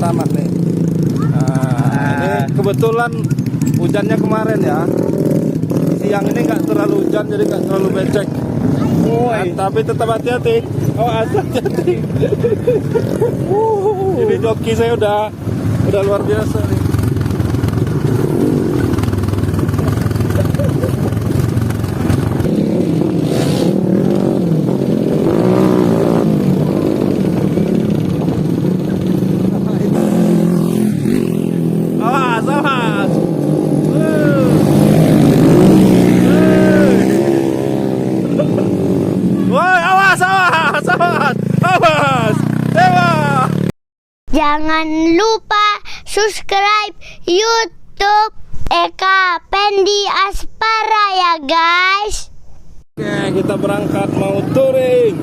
tanah nih. Nah, ini kebetulan hujannya kemarin ya. Siang ini nggak terlalu hujan, jadi nggak terlalu becek. Nah, tapi tetap hati-hati. Oh, hati-hati. Ini joki saya udah luar biasa nih. Awas, awas. Woi, awas, awas, awas, awas. Dewa. Jangan lupa subscribe YouTube Eka Pendi Aspara ya guys. Oke, kita berangkat mau touring.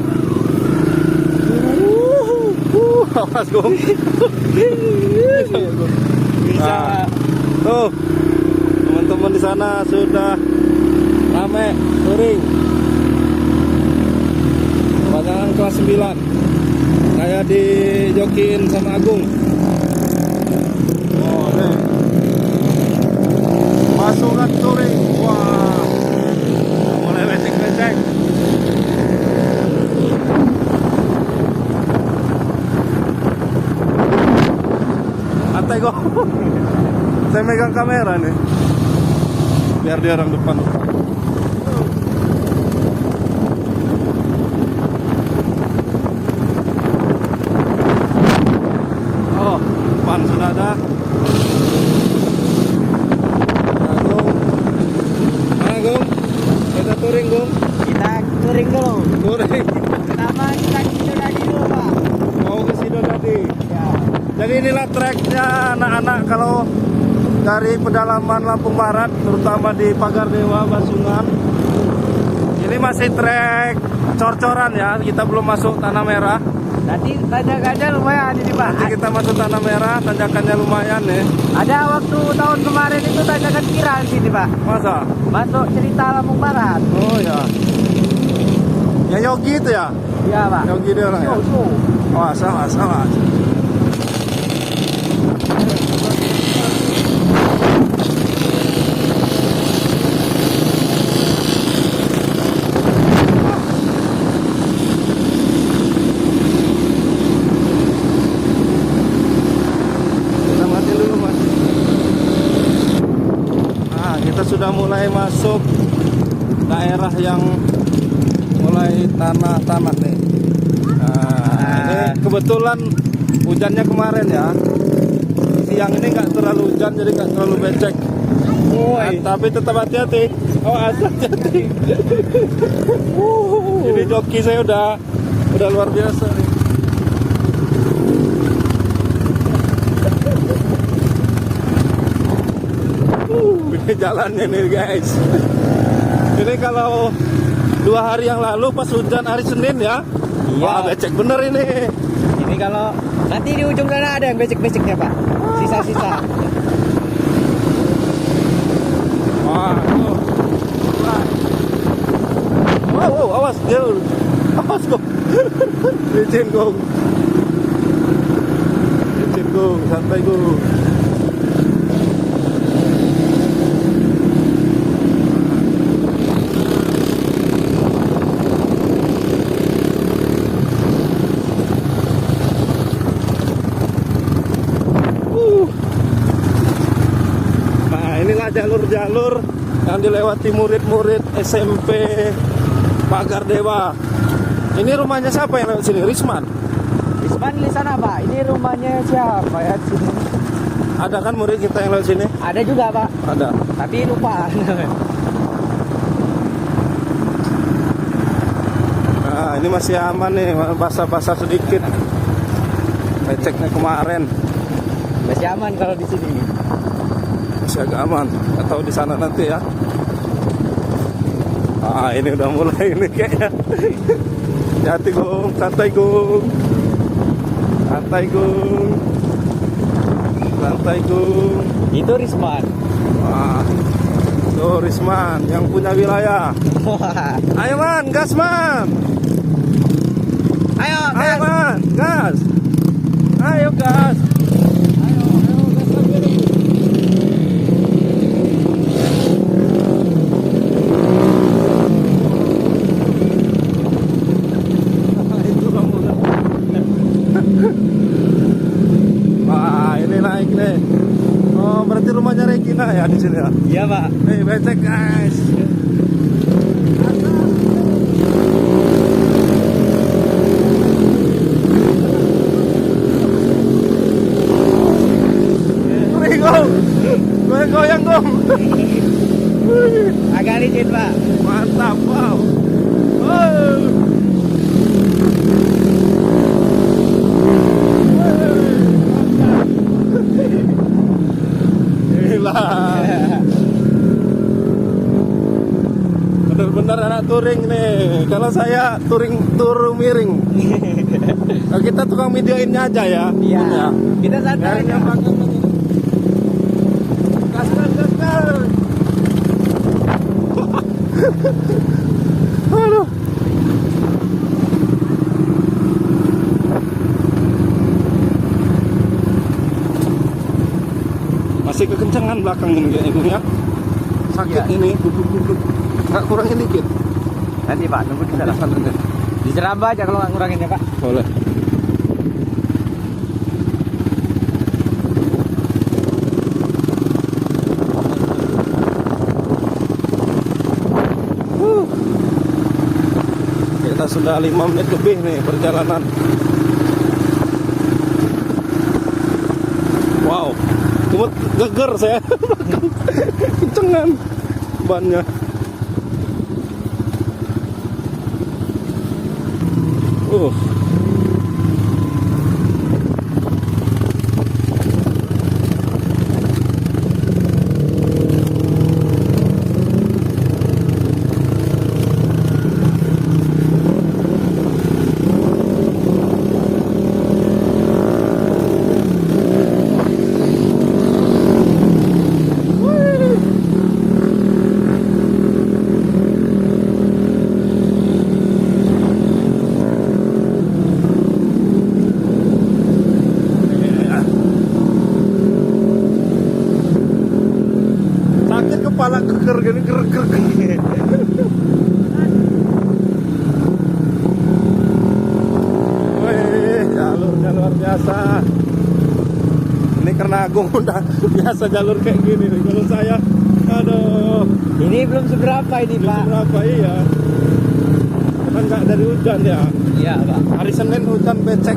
Awas, Gong. Bisa. Tuh, teman-teman di sana sudah rame touring. Kebanyakan kelas 9. Saya dijokiin sama Agung. Oh, nih. Pasukan touring. Wah. Mulai lecek-lecek. Santai kok. Saya megang kamera nih. Biar dia orang depan. Oh, depan sudah ada. Agung. Mana Gung? Kita touring Gung. Kita touring dulu. Touring. Pertama kita ke Sidodadi dulu, Pak. Mau ke Sidodadi. Ya. Jadi inilah treknya anak-anak kalau dari pedalaman Lampung Barat, terutama di Pagar Dewa, Basungan. Ini masih trek cor-coran ya, kita belum masuk Tanah Merah. Nanti tanjakannya lumayan ini, Pak. Nanti kita masuk Tanah Merah, tanjakannya lumayan nih. Ada waktu tahun kemarin itu tanjakan kira di sini, Pak. Masa? Masuk cerita Lampung Barat. Oh ya. Yang Yogi itu ya? Iya, Pak. Yogi dia orang ya? Yo. Awas, awas, awas. Kita mati dulu, Mas. Nah, kita sudah mulai masuk daerah yang mulai tanah-tanah nih. Nah, ini kebetulan hujannya kemarin ya. Siang ini nggak terlalu hujan, jadi nggak terlalu becek. Nah, tapi tetap hati-hati. Oh, hati-hati. Ini joki saya udah luar biasa nih. Ini jalannya nih guys. Ini kalau 2 hari yang lalu pas hujan hari Senin ya. Iya. Wah, becek bener ini. Ini kalau nanti di ujung sana ada yang becek-beceknya, Pak. Sisa-sisa. Wah, tuh. Wow, wow, awas dia. Awas kok. Licin kok. Licin kok, santai kok. Nah, inilah jalur-jalur yang dilewati murid-murid SMP Pagar Dewa. Ini rumahnya siapa yang lewat sini? Risman? Risman di sana, Pak. Ini rumahnya siapa ya di sini? Ada kan murid kita yang lewat sini? Ada juga, Pak. Ada. Tapi lupa. Nah, ini masih aman nih, basah-basah sedikit. Leceknya kemarin. Masih aman kalau di sini. Masih agak aman. Atau di sana nanti ya. Ah, ini udah mulai ini kayaknya. Hati Gung, santai Gung. Santai Gung. Santai Gung. Itu Risman. Wah. Tuh Risman yang punya wilayah. Ayo man, gas man. Ayo, Ayo man, gas. Ayo gas. naik nih. Oh, berarti rumahnya Regina ya di sini ya? Iya Pak. Nih, becek guys. Goyang dong. Agak licin Pak. Mantap, wow. Oh. Gila. Benar-benar anak touring nih. Kalau saya touring tur miring. Nah, kita tukang videoinnya aja ya. Iya. Kita santai. Yang belakang ini. Gas. Aduh. Masih kekencangan belakang ini kayaknya ya. Sakit Iya. ini. Nggak kurangin dikit. Nanti Pak, tunggu di sana. Di Ceramba aja kalau nggak ngurangin ya Pak. Boleh. Kita sudah 5 menit lebih nih perjalanan. Wow, cuma geger saya. Kencengan bannya. Sakit kepala geger gini geger. Wih, jalurnya luar biasa. Ini karena Agung udah biasa jalur kayak gini nih. Kalau saya, aduh, Ini belum seberapa ini belum Pak. berapa iya. Kan nggak dari hujan ya. Iya Pak. Hari Senin hujan becek.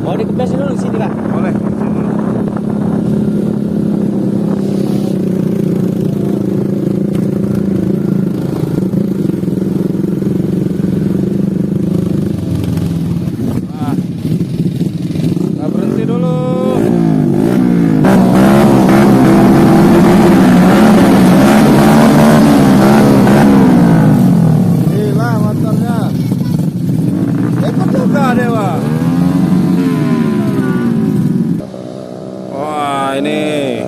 Mau dikempes dulu di sini Pak. Boleh. Nah, berhenti dulu. Gila motornya. Ikut juga Dewa. Wah, ini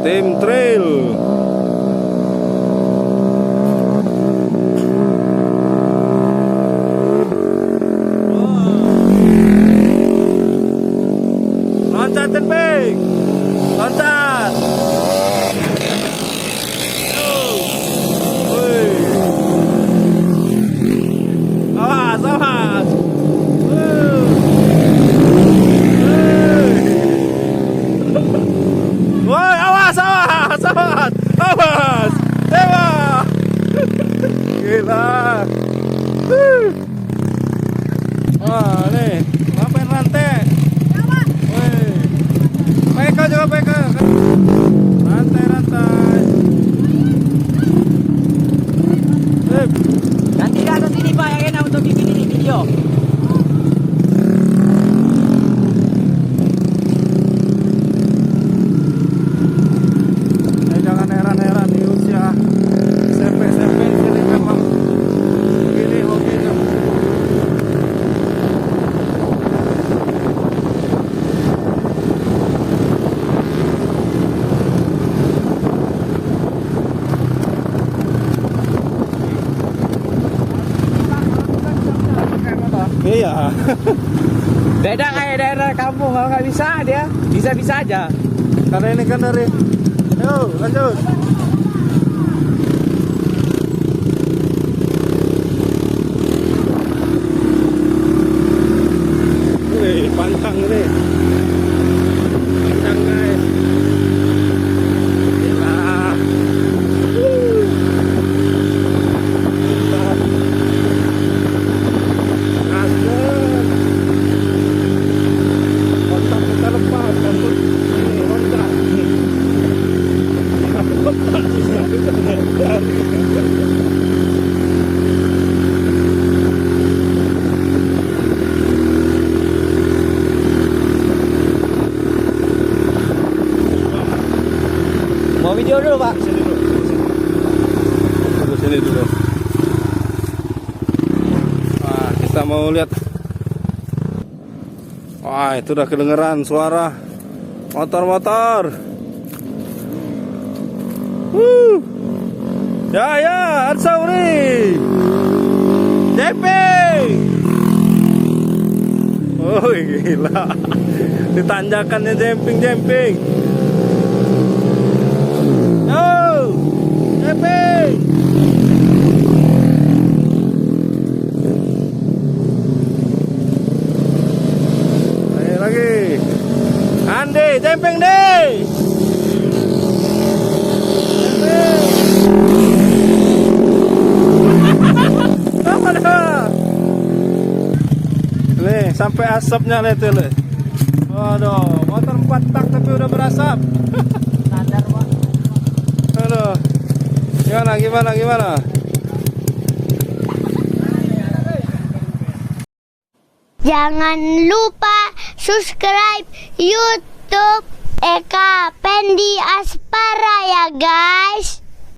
tim trail. Loncat Tenping. Loncat. Wih. Awas, awas. Woi, awas, awas, awas, awas, Dewa. Gila. Wah, nih, ngapain rantai? Woi, Peka juga Peka. Rantai, rantai. Sip. Nanti ke atas ini Pak yang enak untuk bikin ini video. Jangan heran-heran di usia SMP ini memang ini hobinya. Iya. Beda kayak daerah kampung, kalau nggak bisa dia bisa-bisa aja. Karena ini kan dari. Ayo, lanjut. Wih, panjang ini. Panjang guys. Gila. Asik. Kontak kita lepas. Kontak ini loncat. Mau video dulu Pak. Sini dulu. Wah, kita mau lihat. Wah, itu udah kedengeran suara motor-motor. Ya, Arsauri. Jeping. Oh, gila. Ditanjakannya jemping. Oh, jemping. Lagi. Andi, jemping deh. Apa dah? Nih, sampai asapnya nih tuh. Waduh, motor 4 tak tapi udah berasap. Standar Pak. Aduh. Gimana? Jangan lupa subscribe YouTube Eka Pendi Aspara ya guys.